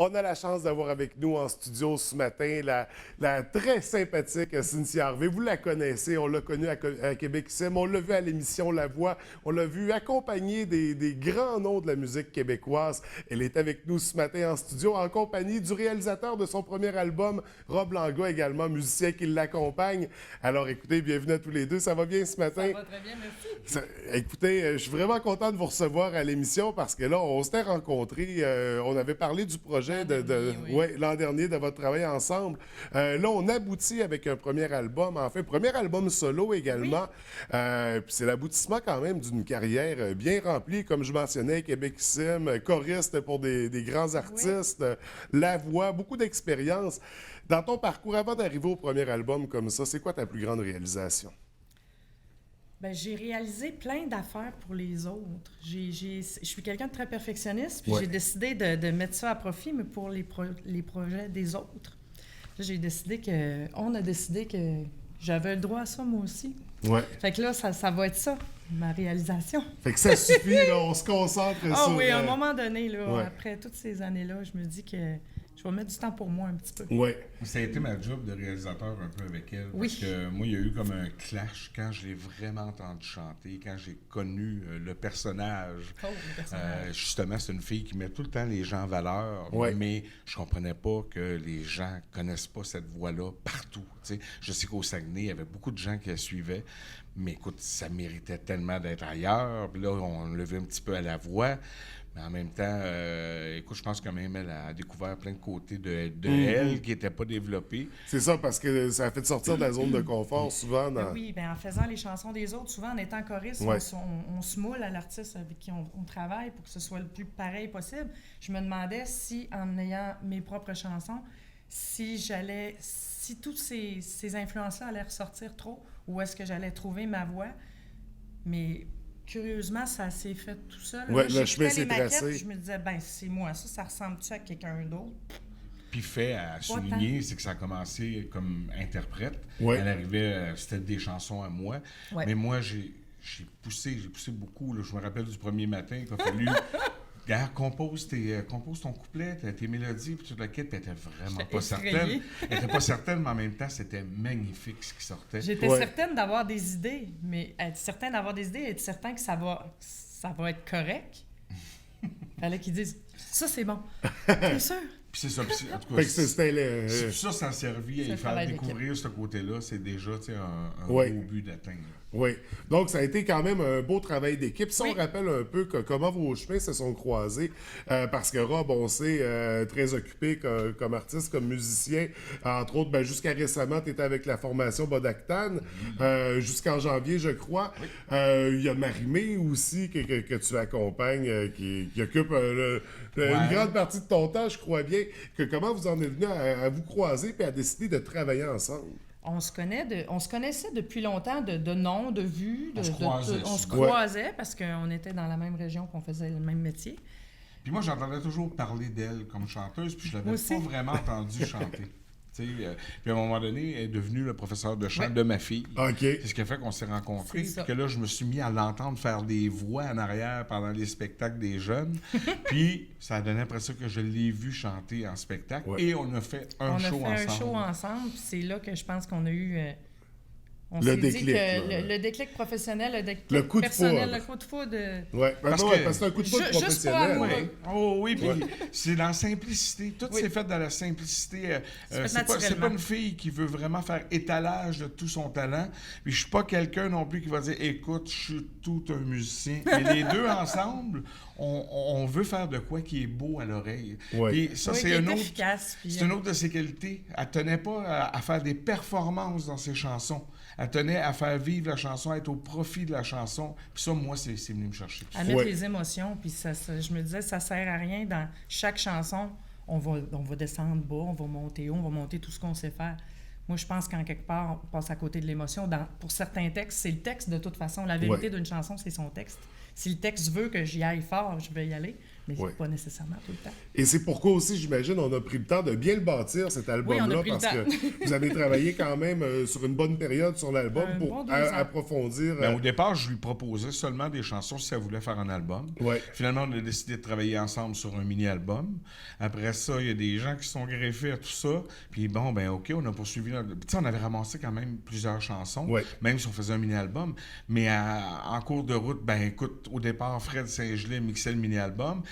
On a la chance d'avoir avec nous en studio ce matin la très sympathique Cynthia Harvey. Vous la connaissez, on l'a connue à Québec ISM, on l'a vu à l'émission La Voix, on l'a vu accompagner des grands noms de la musique québécoise. Elle est avec nous ce matin en studio en compagnie du réalisateur de son premier album, Rob Langa, également musicien qui l'accompagne. Alors écoutez, bienvenue à tous les deux. Ça va bien ce matin? Ça va très bien, merci. Écoutez, je suis vraiment content de vous recevoir à l'émission parce que là, on s'était rencontrés, on avait parlé du projet l'an dernier, de votre travail ensemble. Là, on aboutit avec un premier album, en fait, premier album solo également. Oui. Puis c'est l'aboutissement quand même d'une carrière bien remplie, comme je mentionnais, Québec ISM, choriste pour des grands artistes, La Voix, beaucoup d'expérience. Dans ton parcours, avant d'arriver au premier album comme ça, c'est quoi ta plus grande réalisation? Bien, j'ai réalisé plein d'affaires pour les autres. Je suis quelqu'un de très perfectionniste, puis j'ai décidé de mettre ça à profit, mais pour les projets des autres. Là, on a décidé que j'avais le droit à ça, moi aussi. Ouais. Fait que là, ça va être ça, ma réalisation. Fait que ça suffit, là, on se concentre sur... Ah oui, à un moment donné, là, après toutes ces années-là, je me dis que je vais mettre du temps pour moi un petit peu. Oui. Ça a été ma job de réalisateur un peu avec elle. Parce que moi, il y a eu comme un clash quand je l'ai vraiment entendu chanter, quand j'ai connu le personnage. Oh, le personnage. Justement, c'est une fille qui met tout le temps les gens en valeur, mais je comprenais pas que les gens connaissent pas cette voix-là partout. T'sais. Je sais qu'au Saguenay, il y avait beaucoup de gens qui la suivaient, mais écoute, ça méritait tellement d'être ailleurs. Puis là, on levait un petit peu à la voix. Mais en même temps, écoute, je pense que même elle a découvert plein de côtés de elle qui n'étaient pas développés. C'est ça, parce que ça a fait sortir de la zone de confort souvent. Dans... Oui, bien, en faisant les chansons des autres, souvent en étant choriste, on se moule à l'artiste avec qui on travaille pour que ce soit le plus pareil possible. Je me demandais si, en ayant mes propres chansons, si toutes ces influences-là allaient ressortir trop, ou est-ce que j'allais trouver ma voix. Mais... curieusement, ça s'est fait tout seul. Oui, le chemin s'est tracé. Je me disais, ben c'est moi, ça ressemble-tu à quelqu'un d'autre? Puis fait à souligner, c'est que ça a commencé comme interprète. Ouais. Elle arrivait, c'était des chansons à moi. Ouais. Mais moi, j'ai poussé beaucoup. Là. Je me rappelle du premier matin qu'il a fallu... Regarde, compose ton couplet, tes mélodies, puis toute la quête, puis elle était vraiment pas certaine. Elle était pas certaine, mais en même temps, c'était magnifique ce qui sortait. J'étais certaine d'avoir des idées, mais être certain d'avoir des idées, être certain que ça va être correct. Fallait qu'ils disent ça, c'est bon. Bien sûr. Puis c'est ça. Puis en tout cas, si ça a servi à faire découvrir ce côté-là, c'est déjà un beau but d'atteindre. Oui. Donc, ça a été quand même un beau travail d'équipe. Si on rappelle un peu comment vos chemins se sont croisés, parce que Rob, on sait, très occupé comme artiste, comme musicien. Entre autres, jusqu'à récemment, tu étais avec la formation Bodactan, jusqu'en janvier, je crois. Il y a Marimé aussi que tu accompagnes, qui occupe une grande partie de ton temps, je crois bien. Comment vous en êtes venu à vous croiser et à décider de travailler ensemble? On se connaissait depuis longtemps de nom, de vue. On se croisait parce qu'on était dans la même région, qu'on faisait le même métier. Puis moi, j'entendais toujours parler d'elle comme chanteuse, puis je l'avais pas vraiment entendu chanter. Puis à un moment donné, elle est devenue le professeur de chant de ma fille. Okay. C'est ce qui a fait qu'on s'est rencontrés. Puis que là, je me suis mis à l'entendre faire des voix en arrière pendant les spectacles des jeunes. Puis ça a donné après ça que je l'ai vu chanter en spectacle. Et on a fait un show ensemble. Puis c'est là que je pense qu'on a eu... On s'est dit que le déclic professionnel, le déclic personnel, le coup de foudre... Oui, parce que c'est un coup de foudre professionnel. Oui, puis c'est dans la simplicité. Tout s'est fait dans la simplicité. C'est pas une fille qui veut vraiment faire étalage de tout son talent. Puis je suis pas quelqu'un non plus qui va dire « Écoute, je suis tout un musicien. » Mais les deux ensemble, on veut faire de quoi qui est beau à l'oreille. Puis ça, c'est une autre de ses qualités. Elle tenait pas à faire des performances dans ses chansons. Elle tenait à faire vivre la chanson, à être au profit de la chanson. Puis ça, moi, c'est venu me chercher. À mettre les émotions. Puis je me disais, ça sert à rien. Dans chaque chanson, on va descendre bas, on va monter haut, on va monter tout ce qu'on sait faire. Moi, je pense qu'en quelque part, on passe à côté de l'émotion. Pour certains textes, c'est le texte de toute façon. La vérité d'une chanson, c'est son texte. Si le texte veut que j'y aille fort, je vais y aller. mais pas nécessairement tout le temps. Et c'est pourquoi aussi, j'imagine, on a pris le temps de bien le bâtir, cet album-là, parce que vous avez travaillé quand même sur une bonne période sur l'album pour approfondir. Au départ, je lui proposais seulement des chansons si elle voulait faire un album. Finalement, on a décidé de travailler ensemble sur un mini-album. Après ça, il y a des gens qui se sont greffés à tout ça. Puis bon, OK, on a poursuivi. On avait ramassé quand même plusieurs chansons, même si on faisait un mini-album. Mais en cours de route, écoute, au départ, Fred Saint-Gelais mixait le mini-album.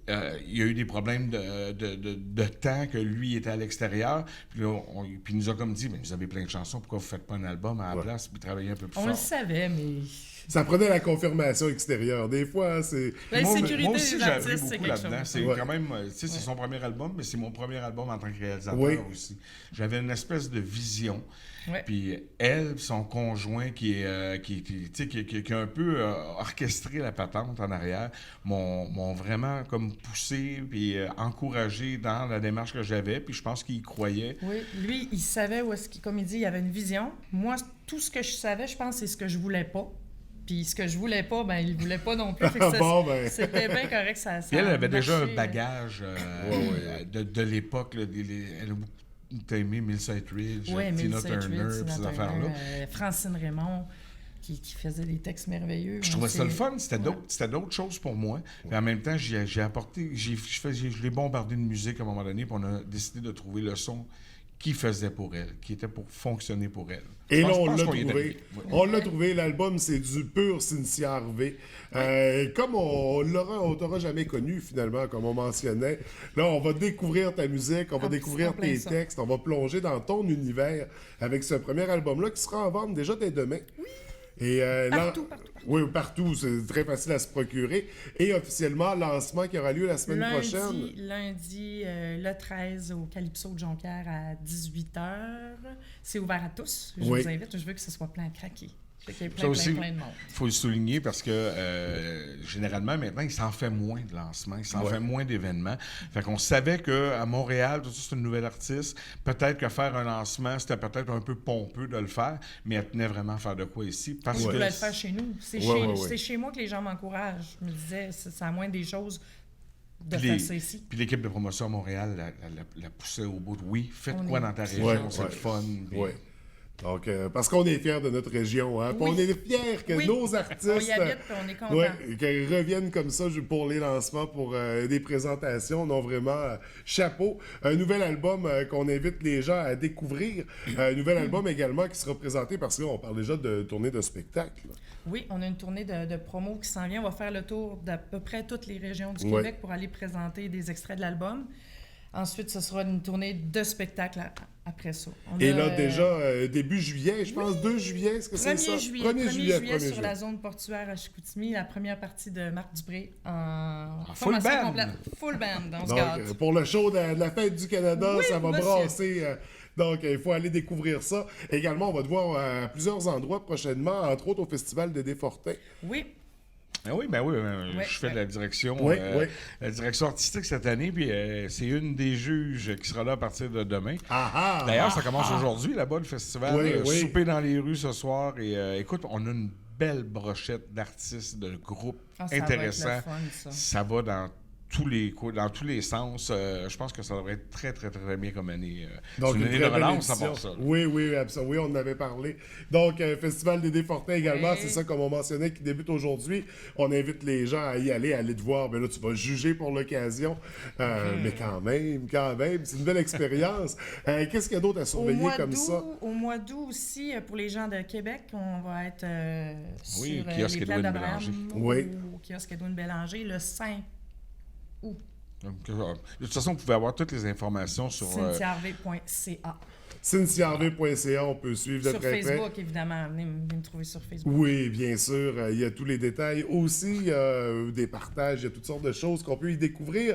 Il y a eu des problèmes de temps que lui était à l'extérieur. Puis là, il nous a comme dit, vous avez plein de chansons, pourquoi vous ne faites pas un album à la place puis travailler un peu plus fort? On le savait, mais... Ça prenait la confirmation extérieure. Des fois, c'est... L'insécurité moi aussi, des artistes, c'est quelque là-dedans. chose. C'est quand même... c'est son premier album, mais c'est mon premier album en tant que réalisateur aussi. J'avais une espèce de vision. Puis elle, son conjoint qui a un peu orchestré la patente en arrière, m'ont vraiment comme poussé puis encouragé dans la démarche que j'avais. Puis je pense qu'il y croyait. Oui, lui, il savait où est-ce qu'il... Comme il dit, il avait une vision. Moi, tout ce que je savais, je pense, c'est ce que je voulais pas. Puis ce que je voulais pas, il voulait pas non plus. C'était bien correct. Ça elle avait déjà un bagage de l'époque. Elle a aimé Mills Ridge, Tina Turner, ces affaires-là. Francine Raymond, qui faisait des textes merveilleux. Je trouvais ça le fun. C'était d'autres choses pour moi. Mais en même temps, j'ai apporté... Je l'ai bombardé de musique à un moment donné, puis on a décidé de trouver le son qui faisait pour elle, qui était pour fonctionner pour elle. Et là, on l'a trouvé. On l'a trouvé. L'album, c'est du pur Cynthia Harvey. Comme on t'aura jamais connu, finalement, comme on mentionnait. Là, on va découvrir ta musique, on va découvrir tes textes, on va plonger dans ton univers avec ce premier album-là qui sera en vente déjà dès demain. Oui. Et partout. Oui, partout. C'est très facile à se procurer. Et officiellement, lancement qui aura lieu la semaine prochaine. Lundi, le 13, au Calypso de Jonquière à 18h. C'est ouvert à tous. Je vous invite. Je veux que ce soit plein à craquer. Plein de monde. Il faut le souligner parce que généralement, maintenant, il s'en fait moins de lancements, il s'en fait moins d'événements. Fait qu'on savait qu'à Montréal, tout ça, c'est une nouvelle artiste. Peut-être que faire un lancement, c'était peut-être un peu pompeux de le faire, mais elle tenait vraiment à faire de quoi ici. Parce que je voulais le faire chez nous. C'est chez moi que les gens m'encouragent. Je me disais, c'est à moins des choses de faire ça ici. Puis l'équipe de promotion à Montréal la poussait au bout de faites quoi dans ta région, c'est le fun. Donc, parce qu'on est fiers de notre région, hein? On est fiers que nos artistes on y habite, on est contents. Qu'ils reviennent comme ça pour les lancements, pour des présentations. Non, vraiment, chapeau. Un nouvel album qu'on invite les gens à découvrir. Un nouvel album également qui sera présenté parce qu'on parle déjà de tournée de spectacle. Oui, on a une tournée de promo qui s'en vient. On va faire le tour d'à peu près toutes les régions du Québec pour aller présenter des extraits de l'album. Ensuite, ce sera une tournée de spectacle après ça. Là, déjà, début juillet, je pense, 2 juillet, est-ce que c'est ça? 1er juillet sur la zone portuaire à Chicoutimi, la première partie de Marc Dupré en full band. Complète. Full band, on se garde. Pour le show de la Fête du Canada, ça va brasser. Donc, il faut aller découvrir ça. Également, on va te voir à plusieurs endroits prochainement, entre autres au Festival de Desfortins. Oui. Oui, je fais la direction artistique cette année, puis c'est une des juges qui sera là à partir de demain. D'ailleurs, ça commence aujourd'hui, là-bas, le festival. Souper dans les rues ce soir. Et écoute, on a une belle brochette d'artistes, de groupes intéressants. Ça va dans tous les sens. Je pense que ça devrait être très, très, très bien comme année. Donc, une année de relance, ça part ça. Oui, absolument. Oui, on en avait parlé. Donc, Festival des Desfortins également, c'est ça, comme on mentionnait, qui débute aujourd'hui. On invite les gens à y aller, à aller te voir. Mais là, tu vas juger pour l'occasion. Mais quand même, c'est une belle expérience. Qu'est-ce qu'il y a d'autre à surveiller comme ça? Au mois d'août aussi, pour les gens de Québec, on va être sur les plaines d'Abraham au kiosque Edwin Bélanger le 5 août. De toute façon, vous pouvez avoir toutes les informations sur cynthiaharvey.ca. cynthiaharvey.ca, on peut suivre de très près. Sur Facebook, évidemment. Venez me trouver sur Facebook. Oui, bien sûr. Il y a tous les détails. Aussi, des partages, il y a toutes sortes de choses qu'on peut y découvrir.